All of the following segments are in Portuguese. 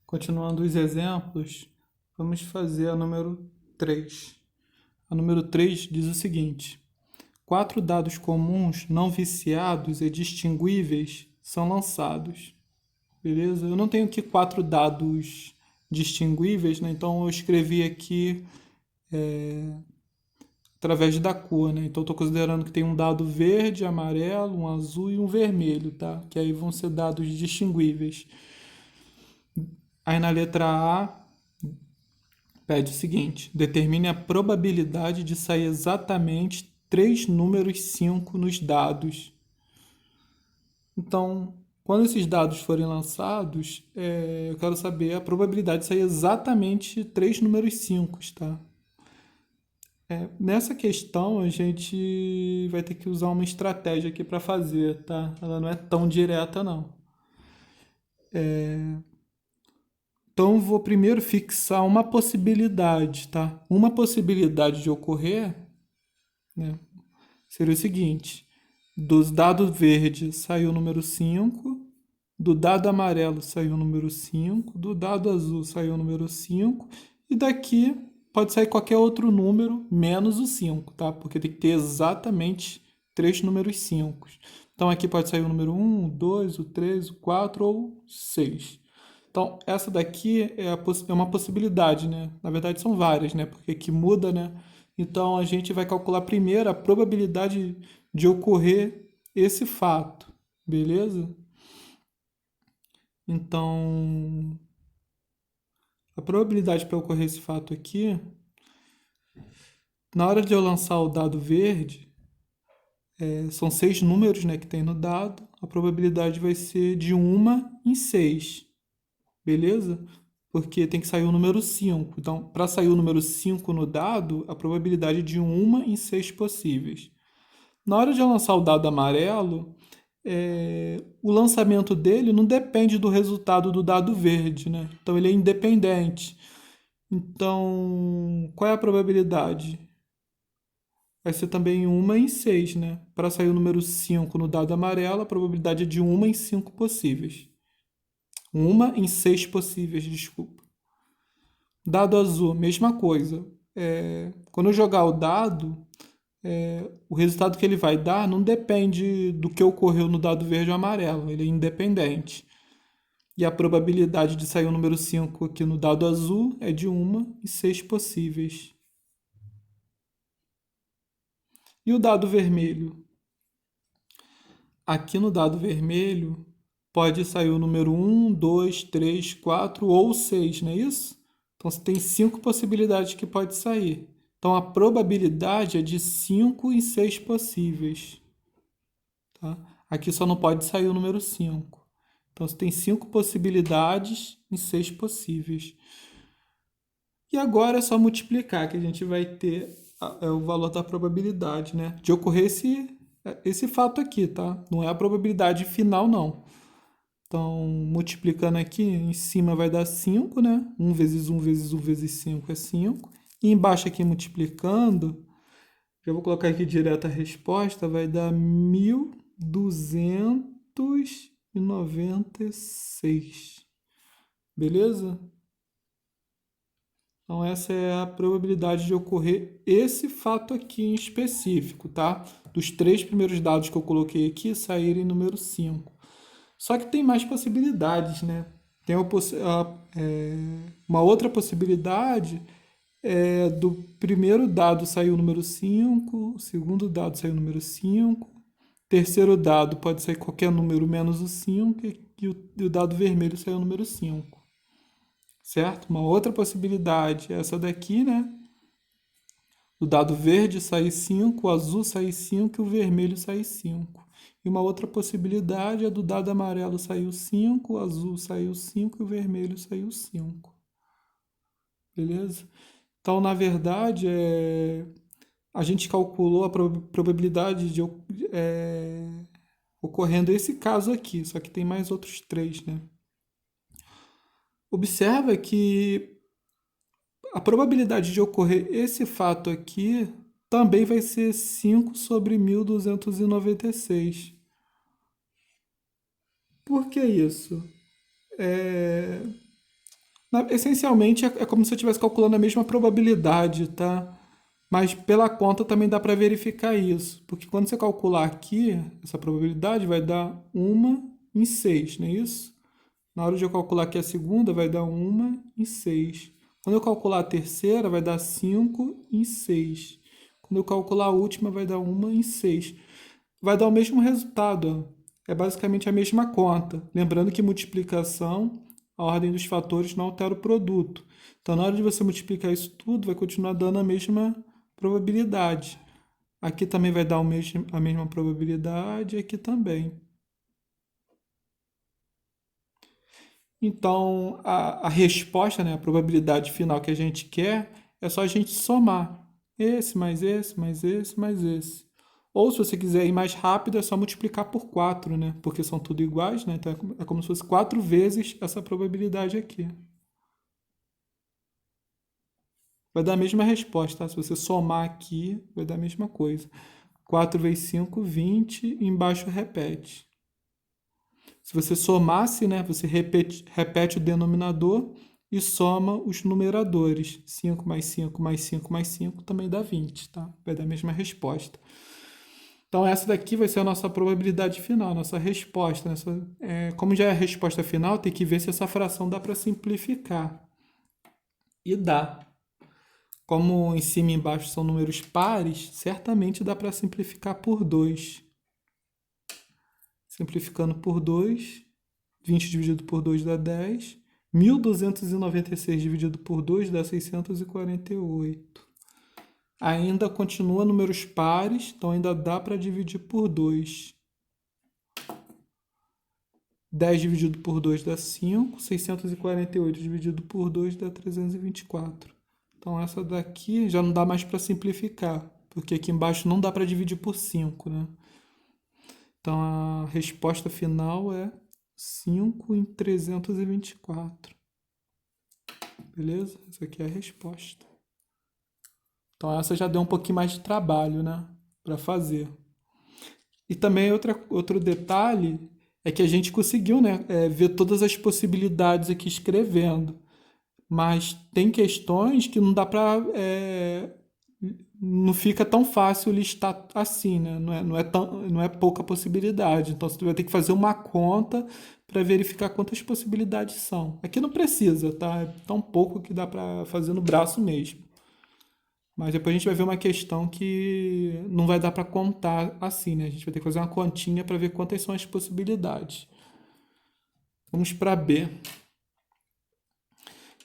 Continuando os exemplos, vamos fazer a número 3. A número 3 diz o seguinte: 4 dados comuns não viciados e distinguíveis são lançados. Beleza? Eu não tenho aqui 4 dados distinguíveis, né? Então eu escrevi aqui através da cor, né? Então estou considerando que tem um dado verde, amarelo, um azul e um vermelho, tá? Que aí vão ser dados distinguíveis. Aí na letra A pede o seguinte: determine a probabilidade de sair exatamente 3 números 5 nos dados. Então, quando esses dados forem lançados, eu quero saber a probabilidade de sair exatamente 3 números 5, tá? Nessa questão, a gente vai ter que usar uma estratégia aqui para fazer, tá? Ela não é tão direta, não. Então, eu vou primeiro fixar uma possibilidade, tá? Uma possibilidade de ocorrer, né, seria o seguinte: dos dados verdes saiu o número 5, do dado amarelo saiu o número 5, do dado azul saiu o número 5, e daqui pode sair qualquer outro número menos o 5, tá? Porque tem que ter exatamente 3 números 5. Então aqui pode sair o número 1, o 2, o 3, o 4 ou 6. Então, essa daqui é uma possibilidade, né? Na verdade, são várias, né? Porque aqui muda, né? Então, a gente vai calcular primeiro a probabilidade de ocorrer esse fato, beleza? Então, a probabilidade para ocorrer esse fato aqui, na hora de eu lançar o dado verde, são 6 números, né, que tem no dado, a probabilidade vai ser de 1 em 6. Beleza? Porque tem que sair o número 5. Então, para sair o número 5 no dado, a probabilidade é de 1 em 6 possíveis. Na hora de eu lançar o dado amarelo, o lançamento dele não depende do resultado do dado verde, né? Então, ele é independente. Então, qual é a probabilidade? Vai ser também 1 em 6, né? Para sair o número 5 no dado amarelo, a probabilidade é de 1 em 5 possíveis. 1 em 6 possíveis, desculpa. Dado azul, mesma coisa. Quando eu jogar o dado, o resultado que ele vai dar não depende do que ocorreu no dado verde ou amarelo, ele é independente. E a probabilidade de sair o número 5 aqui no dado azul é de 1 em 6 possíveis. E o dado vermelho? Aqui no dado vermelho pode sair o número 1, 2, 3, 4 ou 6, não é isso? Então você tem 5 possibilidades que pode sair. Então a probabilidade é de 5 em 6 possíveis. Tá? Aqui só não pode sair o número 5. Então você tem 5 possibilidades em 6 possíveis. E agora é só multiplicar que a gente vai ter o valor da probabilidade, né? De ocorrer esse fato aqui, tá? Não é a probabilidade final, não. Então, multiplicando aqui, em cima vai dar 5, né? 1 vezes 1 vezes 1 vezes 5 é 5. E embaixo aqui multiplicando, já vou colocar aqui direto a resposta, vai dar 1.296. Beleza? Então, essa é a probabilidade de ocorrer esse fato aqui em específico, tá? Dos 3 primeiros dados que eu coloquei aqui, saírem número 5. Só que tem mais possibilidades, né? Tem uma outra possibilidade do primeiro dado sair o número 5, o segundo dado sair o número 5, terceiro dado pode sair qualquer número menos o 5 e o dado vermelho sair o número 5. Certo? Uma outra possibilidade é essa daqui, né? O dado verde sair 5, o azul sair 5 e o vermelho sair 5. E uma outra possibilidade é do dado amarelo sair o 5, o azul sair o 5 e o vermelho sair o 5. Beleza? Então, na verdade, a gente calculou a probabilidade de ocorrendo esse caso aqui, só que tem mais outros 3, né? Observa que a probabilidade de ocorrer esse fato aqui também vai ser 5 sobre 1.296. Por que isso? Essencialmente é como se eu estivesse calculando a mesma probabilidade, tá? Mas pela conta também dá para verificar isso. Porque quando você calcular aqui, essa probabilidade vai dar 1 em 6, não é isso? Na hora de eu calcular aqui a segunda, vai dar 1 em 6. Quando eu calcular a terceira, vai dar 5 em 6. Quando eu calcular a última, vai dar 1 em 6. Vai dar o mesmo resultado, ó. É basicamente a mesma conta. Lembrando que multiplicação, a ordem dos fatores não altera o produto. Então, na hora de você multiplicar isso tudo, vai continuar dando a mesma probabilidade. Aqui também vai dar a mesma probabilidade, aqui também. Então, a resposta, né, a probabilidade final que a gente quer, é só a gente somar. Esse, mais esse, mais esse, mais esse. Ou, se você quiser ir mais rápido, é só multiplicar por 4, né? Porque são tudo iguais, né? Então, é como se fosse 4 vezes essa probabilidade aqui. Vai dar a mesma resposta, tá? Se você somar aqui, vai dar a mesma coisa. 4 vezes 5, 20, e embaixo repete. Se você somasse, né, você repete o denominador e soma os numeradores. 5 mais 5 mais 5 mais 5 também dá 20, tá? Vai dar a mesma resposta. Então, essa daqui vai ser a nossa probabilidade final, a nossa resposta. Como já é a resposta final, tem que ver se essa fração dá para simplificar. E dá. Como em cima e embaixo são números pares, certamente dá para simplificar por 2. Simplificando por 2, 20 dividido por 2 dá 10. 1.296 dividido por 2 dá 648. Ainda continua números pares, então ainda dá para dividir por 2. 10 dividido por 2 dá 5. 648 dividido por 2 dá 324. Então essa daqui já não dá mais para simplificar, porque aqui embaixo não dá para dividir por 5, né? Então a resposta final é 5 em 324. Beleza? Essa aqui é a resposta. Então essa já deu um pouquinho mais de trabalho, né? Para fazer. E também outro detalhe é que a gente conseguiu, né, ver todas as possibilidades aqui escrevendo. Mas tem questões que não dá para. Não fica tão fácil listar assim, né? Não é pouca possibilidade. Então você vai ter que fazer uma conta para verificar quantas possibilidades são. Aqui não precisa, tá? É tão pouco que dá para fazer no braço mesmo. Mas depois a gente vai ver uma questão que não vai dar para contar assim, né? A gente vai ter que fazer uma continha para ver quantas são as possibilidades. Vamos para B.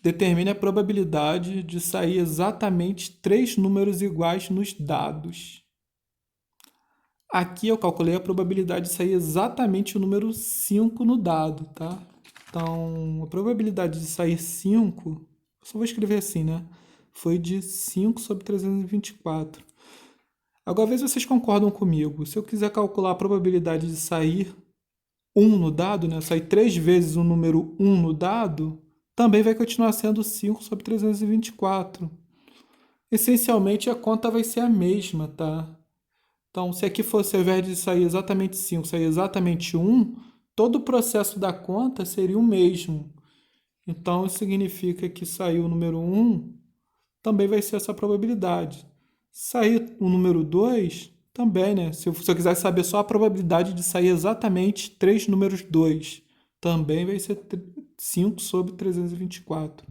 Determine a probabilidade de sair exatamente 3 números iguais nos dados. Aqui eu calculei a probabilidade de sair exatamente o número 5 no dado, tá? Então, a probabilidade de sair 5, só vou escrever assim, né? Foi de 5 sobre 324. Agora, às vezes vocês concordam comigo. Se eu quiser calcular a probabilidade de sair 1 no dado, né? Sair 3 vezes o número 1 no dado, também vai continuar sendo 5 sobre 324. Essencialmente, a conta vai ser a mesma, tá? Então, se aqui fosse, ao invés de sair exatamente 5, sair exatamente 1, todo o processo da conta seria o mesmo. Então, isso significa que sair o número 1 também vai ser essa probabilidade. Sair o número 2 também, né? Se eu quiser saber só a probabilidade de sair exatamente 3 números 2, também vai ser 5 sobre 324.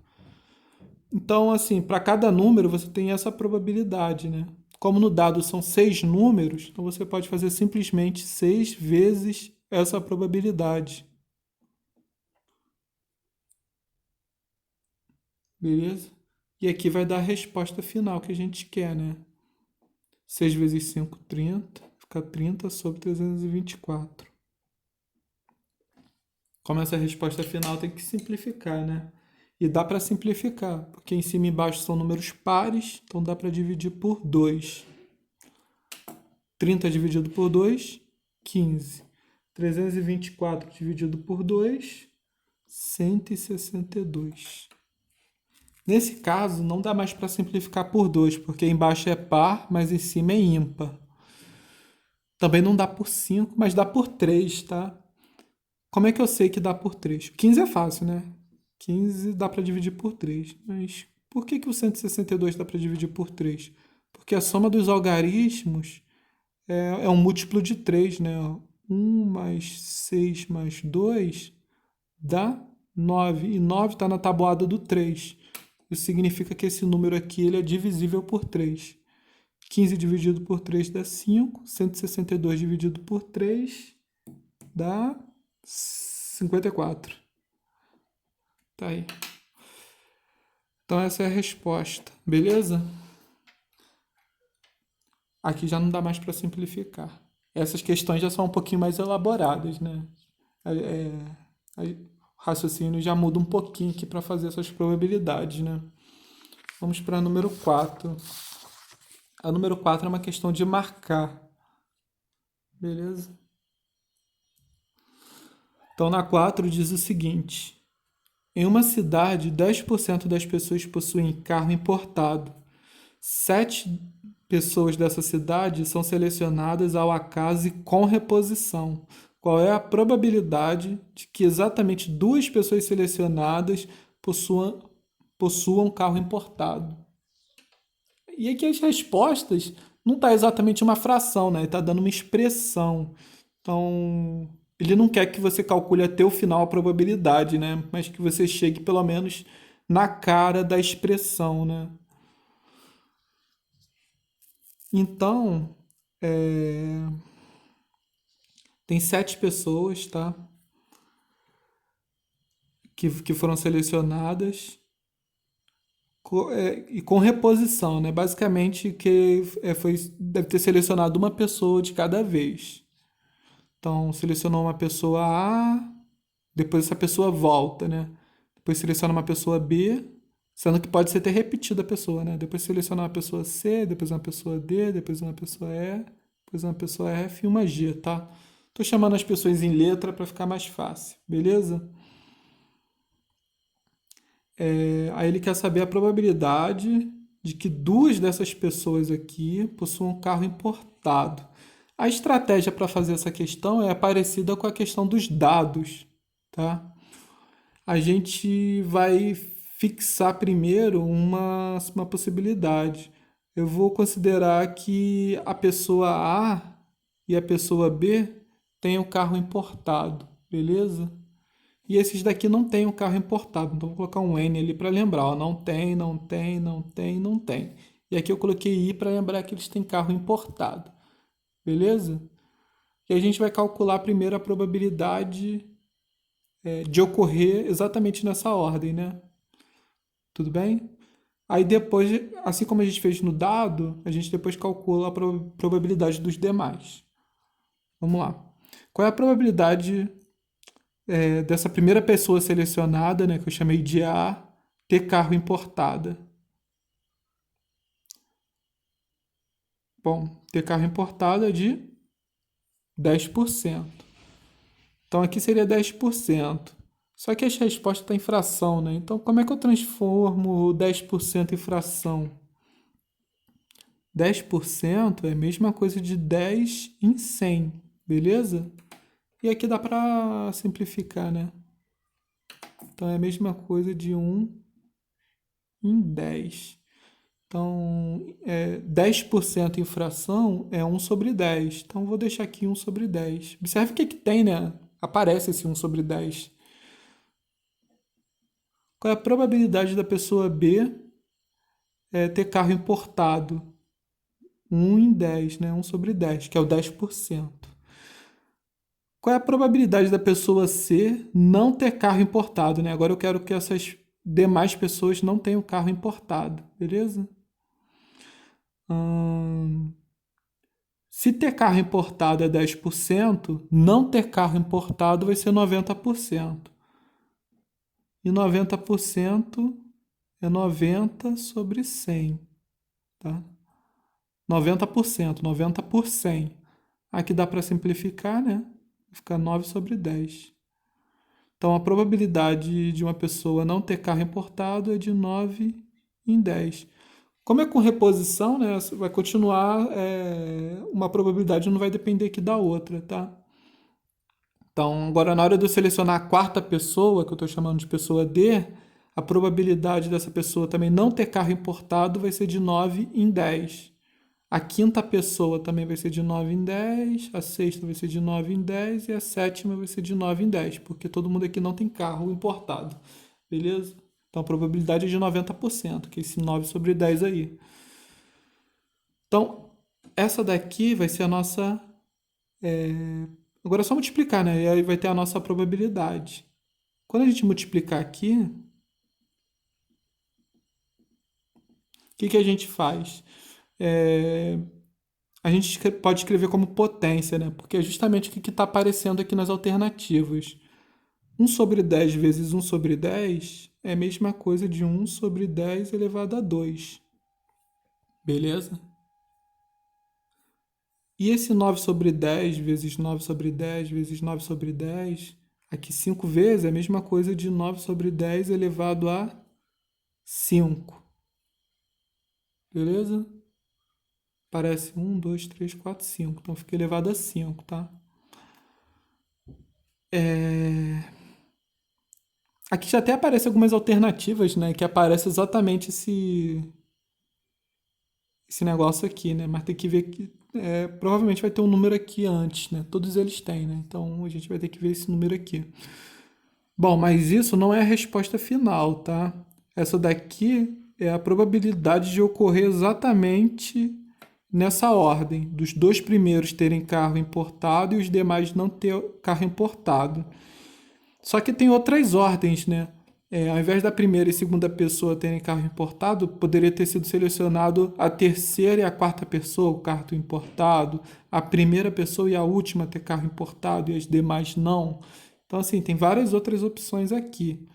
Então, assim, para cada número você tem essa probabilidade, né? Como no dado são 6 números, então você pode fazer simplesmente 6 vezes essa probabilidade. Beleza? E aqui vai dar a resposta final que a gente quer, né? 6 vezes 5, 30. Fica 30 sobre 324. Como essa resposta final tem que simplificar, né? E dá para simplificar, porque em cima e embaixo são números pares, então dá para dividir por 2. 30 dividido por 2, 15. 324 dividido por 2, 162. Nesse caso, não dá mais para simplificar por 2, porque embaixo é par, mas em cima é ímpar. Também não dá por 5, mas dá por 3, tá? Como é que eu sei que dá por 3? 15 é fácil, né? 15 dá para dividir por 3. Mas por que o 162 dá para dividir por 3? Porque a soma dos algarismos é um múltiplo de 3, né? 1 mais 6 mais 2 dá 9. E 9 está na tabuada do 3. Isso significa que esse número aqui ele é divisível por 3. 15 dividido por 3 dá 5. 162 dividido por 3 dá 54. Tá aí. Então essa é a resposta, beleza? Aqui já não dá mais para simplificar. Essas questões já são um pouquinho mais elaboradas, né? O raciocínio já muda um pouquinho aqui para fazer essas probabilidades, né? Vamos para a número 4. A número 4 é uma questão de marcar. Beleza? Então, na 4 diz o seguinte: em uma cidade, 10% das pessoas possuem carro importado. 7 pessoas dessa cidade são selecionadas ao acaso e com reposição. Qual é a probabilidade de que exatamente 2 pessoas selecionadas possuam carro importado? E aqui as respostas não está exatamente uma fração, né? Está dando uma expressão. Então, ele não quer que você calcule até o final a probabilidade, né? Mas que você chegue pelo menos na cara da expressão, né? Então, tem 7 pessoas, tá? Que foram selecionadas e com reposição, né? Basicamente, deve ter selecionado uma pessoa de cada vez. Então, selecionou uma pessoa A, depois essa pessoa volta, né? Depois seleciona uma pessoa B, sendo que pode ser ter repetido a pessoa, né? Depois seleciona uma pessoa C, depois uma pessoa D, depois uma pessoa E, depois uma pessoa F e uma G, tá? Tô chamando as pessoas em letra para ficar mais fácil, beleza? Aí ele quer saber a probabilidade de que 2 dessas pessoas aqui possuam um carro importado. A estratégia para fazer essa questão é parecida com a questão dos dados, tá? A gente vai fixar primeiro uma possibilidade. Eu vou considerar que a pessoa A e a pessoa B têm o carro importado, beleza? E esses daqui não têm o carro importado, então vou colocar um N ali para lembrar, ó, não tem, não tem, não tem, não tem. E aqui eu coloquei I para lembrar que eles têm carro importado, beleza? E a gente vai calcular primeiro a probabilidade de ocorrer exatamente nessa ordem, né? Tudo bem? Aí depois, assim como a gente fez no dado, a gente depois calcula a probabilidade dos demais. Vamos lá. Qual é a probabilidade dessa primeira pessoa selecionada, né, que eu chamei de A, ter carro importada? Bom, ter carro importado é de 10%. Então aqui seria 10%. Só que essa resposta está em fração, né? Então como é que eu transformo 10% em fração? 10% é a mesma coisa de 10 em 100, beleza? E aqui dá para simplificar, né? Então é a mesma coisa de 1 em 10. Então, 10% em fração é 1 sobre 10. Então, vou deixar aqui 1 sobre 10. Observe o que tem, né? Aparece esse 1 sobre 10. Qual é a probabilidade da pessoa B ter carro importado? 1 em 10, né? 1 sobre 10, que é o 10%. Qual é a probabilidade da pessoa C não ter carro importado, né? Agora eu quero que essas demais pessoas não tenham carro importado, beleza? Se ter carro importado é 10%, não ter carro importado vai ser 90%. E 90% é 90 sobre 100, tá? 90%, 90 por 100. Aqui dá para simplificar, né? Fica 9 sobre 10. Então, a probabilidade de uma pessoa não ter carro importado é de 9 em 10. Como é com reposição, né? Vai continuar, uma probabilidade não vai depender aqui da outra, tá? Então, agora na hora de eu selecionar a quarta pessoa, que eu estou chamando de pessoa D, a probabilidade dessa pessoa também não ter carro importado vai ser de 9 em 10. A quinta pessoa também vai ser de 9 em 10, a sexta vai ser de 9 em 10 e a sétima vai ser de 9 em 10, porque todo mundo aqui não tem carro importado, beleza? Então a probabilidade é de 90%, que é esse 9 sobre 10 aí. Então, essa daqui vai ser a nossa. Agora é só multiplicar, né? E aí vai ter a nossa probabilidade. Quando a gente multiplicar aqui, o que a gente faz? É, a gente pode escrever como potência, né? Porque é justamente o que está aparecendo aqui nas alternativas. 1/10 vezes 1/10 é a mesma coisa de 1/10 elevado a 2. Beleza? E esse 9/10 vezes 9/10 vezes 9/10, aqui 5 vezes é a mesma coisa de 9/10 elevado a 5. Beleza? Parece 1, 2, 3, 4, 5. Então fica elevado a 5, tá? Aqui já até aparecem algumas alternativas, né? Que aparece exatamente esse negócio aqui, né? Mas tem que ver que provavelmente vai ter um número aqui antes, né? Todos eles têm, né? Então a gente vai ter que ver esse número aqui. Bom, mas isso não é a resposta final, tá? Essa daqui é a probabilidade de ocorrer exatamente nessa ordem, dos dois primeiros terem carro importado e os demais não ter carro importado. Só que tem outras ordens, né? Ao invés da primeira e segunda pessoa terem carro importado, poderia ter sido selecionado a terceira e a quarta pessoa, o carro importado, a primeira pessoa e a última ter carro importado e as demais não. Então, assim, tem várias outras opções aqui.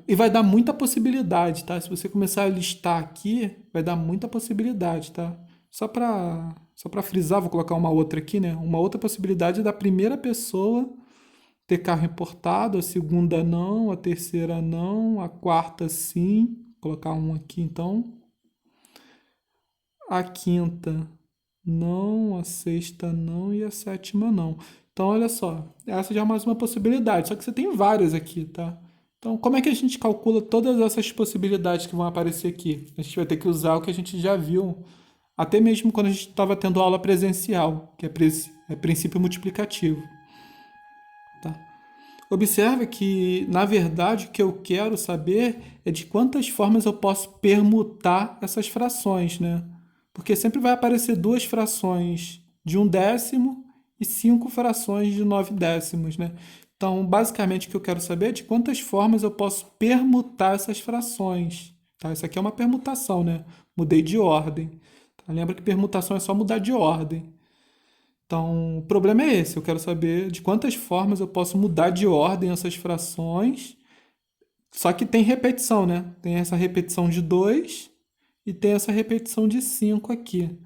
E vai dar muita possibilidade, tá? Se você começar a listar aqui, vai dar muita possibilidade, tá? Só para frisar, vou colocar uma outra aqui, né? Uma outra possibilidade é da primeira pessoa ter carro importado, a segunda não, a terceira não, a quarta sim. Vou colocar um aqui então. A quinta não, a sexta não e a sétima não. Então, olha só, essa já é mais uma possibilidade, só que você tem várias aqui, tá? Então, como é que a gente calcula todas essas possibilidades que vão aparecer aqui? A gente vai ter que usar o que a gente já viu, até mesmo quando a gente estava tendo aula presencial, que é princípio multiplicativo, tá? Observe que, na verdade, o que eu quero saber é de quantas formas eu posso permutar essas frações, né? Porque sempre vai aparecer duas frações de 1/10 e 5 frações de 9/10, né? Então, basicamente, o que eu quero saber é de quantas formas eu posso permutar essas frações, tá? Isso aqui é uma permutação, né? Mudei de ordem. Tá? Lembra que permutação é só mudar de ordem. Então, o problema é esse. Eu quero saber de quantas formas eu posso mudar de ordem essas frações. Só que tem repetição, né? Tem essa repetição de 2 e tem essa repetição de 5 aqui.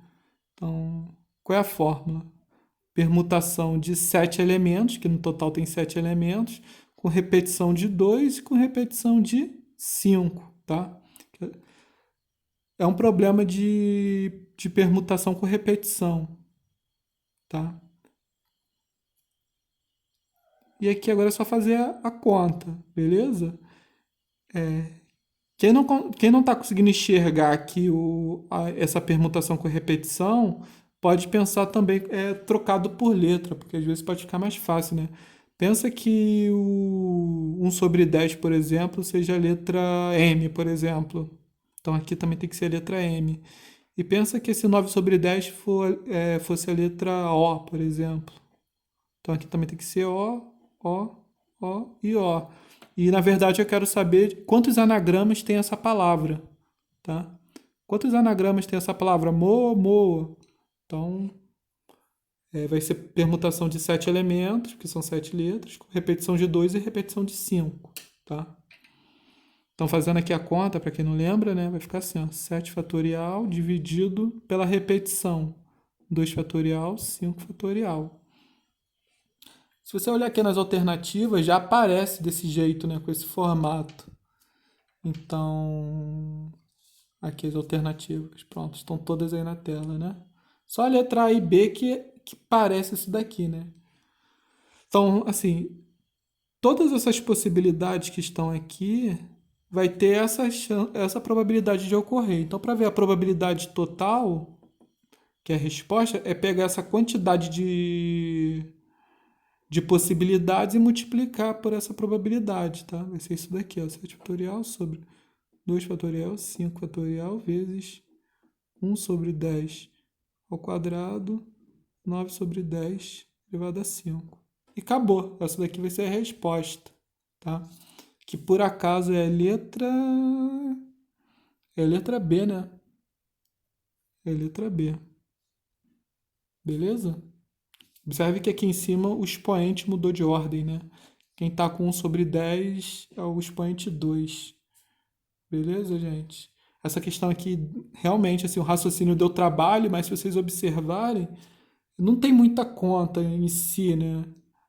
Então, qual é a fórmula? Permutação de 7 elementos, que no total tem 7 elementos, com repetição de 2 e com repetição de 5, tá? É um problema de permutação com repetição, tá? E aqui agora é só fazer a conta, beleza? Quem não está conseguindo enxergar aqui essa permutação com repetição, pode pensar também trocado por letra, porque às vezes pode ficar mais fácil, né? Pensa que o 1/10, por exemplo, seja a letra M, por exemplo. Então aqui também tem que ser a letra M. E pensa que esse 9/10 fosse a letra O, por exemplo. Então aqui também tem que ser O, O e O. E na verdade eu quero saber quantos anagramas tem essa palavra, tá? Quantos anagramas tem essa palavra? Moa. Então vai ser permutação de 7 elementos, que são 7 letras, com repetição de 2 e repetição de 5, tá? Então fazendo aqui a conta, para quem não lembra, né, vai ficar assim, ó, 7 fatorial dividido pela repetição. 2 fatorial, 5 fatorial. Se você olhar aqui nas alternativas, já aparece desse jeito, né, com esse formato. Então, aqui as alternativas, pronto, estão todas aí na tela, né? Só a letra A e B que parece isso daqui, né? Então, assim, todas essas possibilidades que estão aqui vai ter essa probabilidade de ocorrer. Então, para ver a probabilidade total, que é a resposta, é pegar essa quantidade de possibilidades e multiplicar por essa probabilidade, tá? Vai ser isso daqui, ó, 7 fatorial sobre 2 fatorial, 5 fatorial vezes 1 sobre 10 ao quadrado, 9 sobre 10 elevado a 5. E acabou. Essa daqui vai ser a resposta, tá? Que por acaso é a letra... É a letra B, né? É a letra B. Beleza? Observe que aqui em cima o expoente mudou de ordem, né? Quem está com 1 sobre 10 é o expoente 2. Beleza, gente? Essa questão aqui, realmente, assim, o raciocínio deu trabalho, mas se vocês observarem, não tem muita conta em si, né?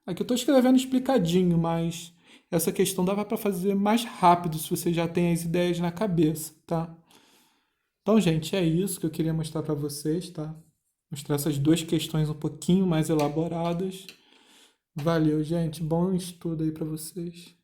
Aqui eu estou escrevendo explicadinho, mas essa questão dava para fazer mais rápido se você já tem as ideias na cabeça, tá? Então, gente, é isso que eu queria mostrar para vocês, tá? Mostrar essas duas questões um pouquinho mais elaboradas. Valeu, gente. Bom estudo aí para vocês.